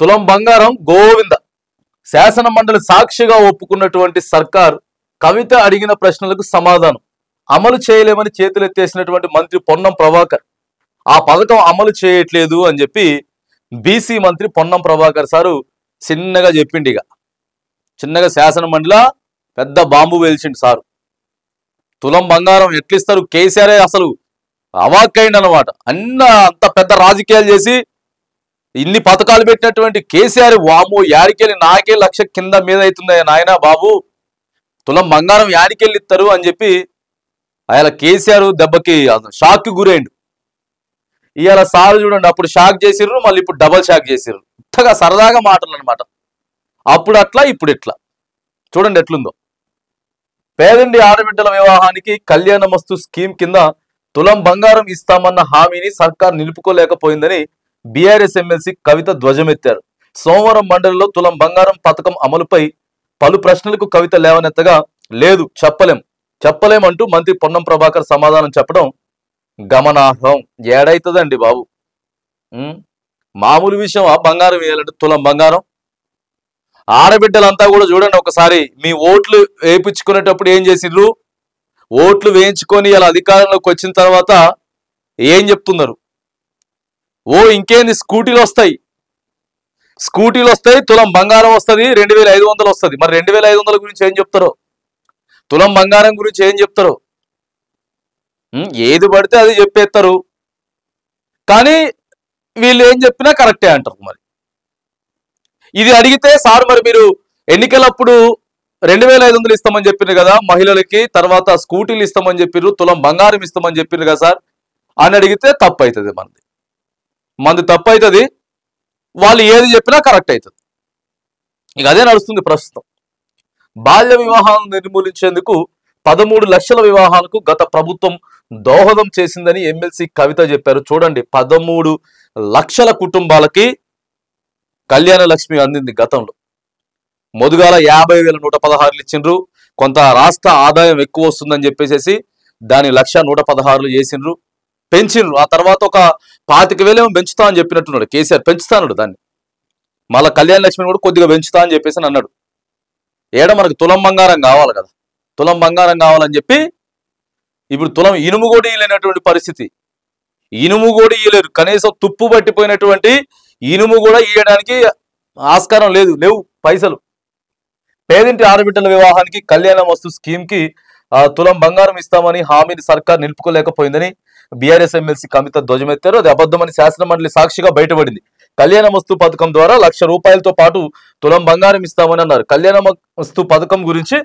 తులం బంగారం గోవింద. శాసన మండలి సాక్షిగా ఒప్పుకున్నటువంటి సర్కార్ కవిత అడిగిన ప్రశ్నలకు సమాధానం. అమలు చేయలేమని చేతులెత్తేసినటువంటి మంత్రి పొన్నం ప్రభాకర్ ఆ పథకం అమలు చేయట్లేదు అని చెప్పి బీసీ మంత్రి పొన్నం ప్రభాకర్ సారు చిన్నగా చెప్పిండి. చిన్నగా శాసన మండలిలో పెద్ద బాంబు వేల్చిండు సారు. తులం బంగారం ఎట్లిస్తారు? కేసీఆర్ అసలు అవాక్కైండి అనమాట. అంత పెద్ద రాజకీయాలు చేసి ఇన్ని పథకాలు పెట్టినటువంటి కేసీఆర్ వామో యాడికెళ్ళి నాకే లక్ష కింద మీద అవుతుంది నాయనా బాబు, తులం బంగారం యాడికెళ్ళి ఇస్తారు అని చెప్పి ఆయన కేసీఆర్ దెబ్బకి షాక్కి గురైండు. ఇవాళ సార్ చూడండి, అప్పుడు షాక్ చేసిర్రు, మళ్ళీ ఇప్పుడు డబల్ షాక్ చేసిర్రు. ఇంతగా సరదాగా మాటలు అనమాట. అప్పుడు అట్లా ఇప్పుడు ఇట్లా చూడండి ఎట్లుందో. పేదండి ఆడబిడ్డల వివాహానికి కళ్యాణమస్తు స్కీమ్ కింద తులం బంగారం ఇస్తామన్న హామీని సర్కార్ నిలుపుకోలేకపోయిందని బీఆర్ఎస్ ఎమ్మెల్సీ కవిత ధ్వజమెత్తారు. సోమవారం మండలిలో తులం బంగారం పథకం అమలుపై పలు ప్రశ్నలకు కవిత లేవనెత్తగా లేదు చెప్పలేమంటూ మంత్రి పొన్నం ప్రభాకర్ సమాధానం చెప్పడం గమనార్హం. ఏడైతుందండి బాబు, మామూలు విషయం. బంగారం వేయాలంటే తులం బంగారం. ఆడబిడ్డలంతా కూడా చూడండి ఒకసారి, మీ ఓట్లు వేయించుకునేటప్పుడు ఏం చేసిండ్రు? ఓట్లు వేయించుకొని ఇలా అధికారంలోకి వచ్చిన తర్వాత ఏం చెప్తున్నారు? ఇంకేంది, స్కూటీలు వస్తాయి, తులం బంగారం వస్తుంది, 2500 వస్తుంది. మరి 2500 గురించి ఏం చెప్తారో, తులం బంగారం గురించి ఏం చెప్తారో? ఏది పడితే అది చెప్పేస్తారు. కానీ వీళ్ళు ఏం చెప్పినా కరెక్టే అంటారు. మరి ఇది అడిగితే సార్ మరి మీరు ఎన్నికలప్పుడు 2500 ఇస్తామని చెప్పిండ్రు కదా మహిళలకి, తర్వాత స్కూటీలు ఇస్తామని చెప్పిర్రు, తులం బంగారం ఇస్తామని చెప్పిండ్రు కదా సార్ అని అడిగితే తప్పు అవుతుంది. మంది తప్పు అవుతుంది. వాళ్ళు ఏది చెప్పినా కరెక్ట్ అవుతుంది. ఇక అదే నడుస్తుంది ప్రస్తుతం. బాల్య వివాహాలను నిర్మూలించేందుకు 13 లక్షల వివాహాలకు గత ప్రభుత్వం దోహదం చేసిందని ఎమ్మెల్సీ కవిత చెప్పారు. చూడండి, 13 లక్షల కుటుంబాలకి కళ్యాణ లక్ష్మి అందింది గతంలో. మొదగాల 50,116 ఇచ్చిండ్రు. కొంత రాష్ట్ర ఆదాయం ఎక్కువ వస్తుందని చెప్పేసి దాని 1,116 చేసిండ్రు, పెంచిండ్రు. ఆ తర్వాత ఒక 25,000 పెంచుతా అని చెప్పినట్టున్నాడు కేసీఆర్. పెంచుతాడు దాన్ని, మళ్ళీ కళ్యాణ లక్ష్మిని కూడా కొద్దిగా పెంచుతా అని చెప్పేసి అన్నాడు. మనకు తులం బంగారం కావాలి కదా, తులం బంగారం కావాలని చెప్పి ఇప్పుడు తులం ఇనుము కూడా ఇయ్యలేనటువంటి పరిస్థితి. ఇనుము కూడా ఇయ్యలేరు. కనీసం తుప్పు పట్టిపోయినటువంటి ఇనుము కూడా ఇయ్యడానికి ఆస్కారం లేవు పైసలు. పేదింటి ఆడబిడ్డల వివాహానికి కళ్యాణ వస్తు స్కీమ్ కి తులం బంగారం ఇస్తామని హామీని సర్కార్ నిలుపుకోలేకపోయిందని బీఆర్ఎస్ ఎమ్మెల్సీ కవిత ధ్వజమెత్తారు. అది అబద్ధమని శాసన మండలి సాక్షిగా బయటపడింది. కళ్యాణ వస్తు పథకం ద్వారా 1,00,000 రూపాయలతో పాటు తులం బంగారం ఇస్తామని అన్నారు. కళ్యాణ వస్తు పథకం గురించి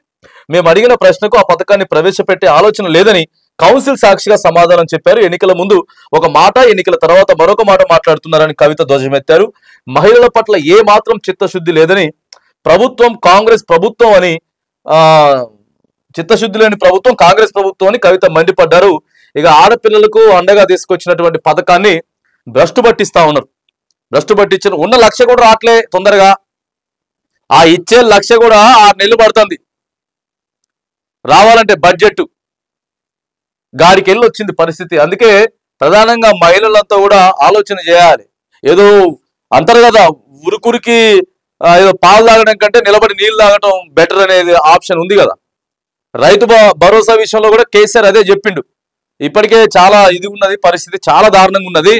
మేము అడిగిన ప్రశ్నకు ఆ పథకాన్ని ప్రవేశపెట్టే ఆలోచన లేదని కౌన్సిల్ సాక్షిగా సమాధానం చెప్పారు. ఎన్నికల ముందు ఒక మాట, ఎన్నికల తర్వాత మరొక మాట మాట్లాడుతున్నారని కవిత ధ్వజమెత్తారు. మహిళల పట్ల ఏ మాత్రం చిత్తశుద్ధి లేదని ప్రభుత్వం కాంగ్రెస్ ప్రభుత్వం అని చిత్తశుద్ధి లేని ప్రభుత్వం కాంగ్రెస్ ప్రభుత్వం అని కవిత మండిపడ్డారు. ఇక ఆడపిల్లలకు అండగా తీసుకొచ్చినటువంటి పథకాన్ని భ్రష్టు పట్టిస్తా ఉన్నారు. భ్రష్టు పట్టించిన ఉన్న 1,00,000 కూడా రావట్లే తొందరగా. ఆ ఇచ్చే 1,00,000 కూడా 6 నెలలు పడుతుంది రావాలంటే. బడ్జెట్ గాడికి వెళ్ళి వచ్చింది పరిస్థితి. అందుకే ప్రధానంగా మహిళలంతా కూడా ఆలోచన చేయాలి. ఏదో అంటారు కదా, ఉరుకురికి ఏదో పాలు తాగడం కంటే నిలబడి నీళ్లు తాగడం బెటర్ అనేది ఆప్షన్ ఉంది కదా. రైతు భరోసా విషయంలో కూడా కేసీఆర్ అదే చెప్పిండు. ఇప్పటికే చాలా ఇది ఉన్నది, పరిస్థితి చాలా దారుణంగా ఉన్నది.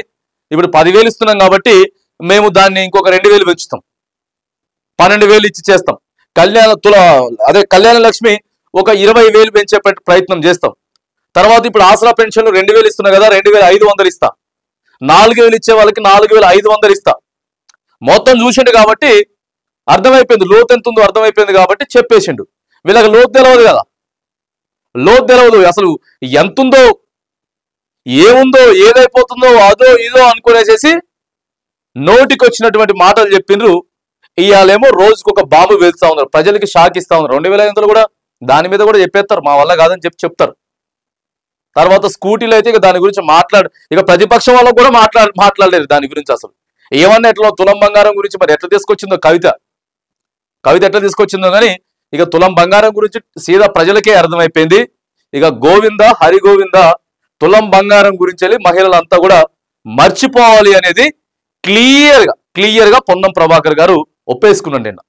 ఇప్పుడు 10,000 ఇస్తున్నాం కాబట్టి మేము దాన్ని ఇంకొక 2,000 పెంచుతాం, 12,000 ఇచ్చి చేస్తాం. కళ్యాణ లక్ష్మి ఒక 20,000 పెంచే ప్రయత్నం చేస్తాం. తర్వాత ఇప్పుడు ఆసరా పెన్షన్లు 2,000 ఇస్తున్నా కదా, 2,500 ఇస్తా. 4,000 ఇచ్చే వాళ్ళకి 4,500 ఇస్తా. మొత్తం చూసిండు కాబట్టి అర్థమైపోయింది, లోతు ఎంత ఉందో అర్థమైపోయింది కాబట్టి చెప్పేసిండు. వీళ్ళకి లోతు తెలియదు కదా, లోతు తెలియదు అసలు ఎంతుందో ఏముందో ఏదైపోతుందో అదో ఇదో అనుకునేసేసి నోటికి వచ్చినటువంటి మాటలు చెప్పిండ్రు. ఇవాళేమో రోజుకు ఒక బాంబు వేలుస్తా ఉన్నారు, ప్రజలకి షాక్ ఇస్తా ఉన్నారు. 2,500 కూడా దాని మీద కూడా చెప్పేస్తారు, మా వల్ల కాదని చెప్తారు. తర్వాత స్కూటీలు అయితే ఇక దాని గురించి ఇక ప్రతిపక్షం వాళ్ళకు కూడా మాట్లాడలేరు దాని గురించి. అసలు ఏమన్నా ఎట్లా తులం బంగారం గురించి మరి ఎట్లా తీసుకొచ్చిందో కవిత ఎట్లా తీసుకొచ్చిందో కానీ ఇక తులం బంగారం గురించి సీదా ప్రజలకే అర్థమైపోయింది. ఇక గోవింద హరిగోవింద తులం బంగారం గురించి మహిళలంతా కూడా మర్చిపోవాలి అనేది క్లియర్గా క్లియర్ గా పొన్నం ప్రభాకర్ గారు ఒప్పేసుకున్నాడు నిన్న.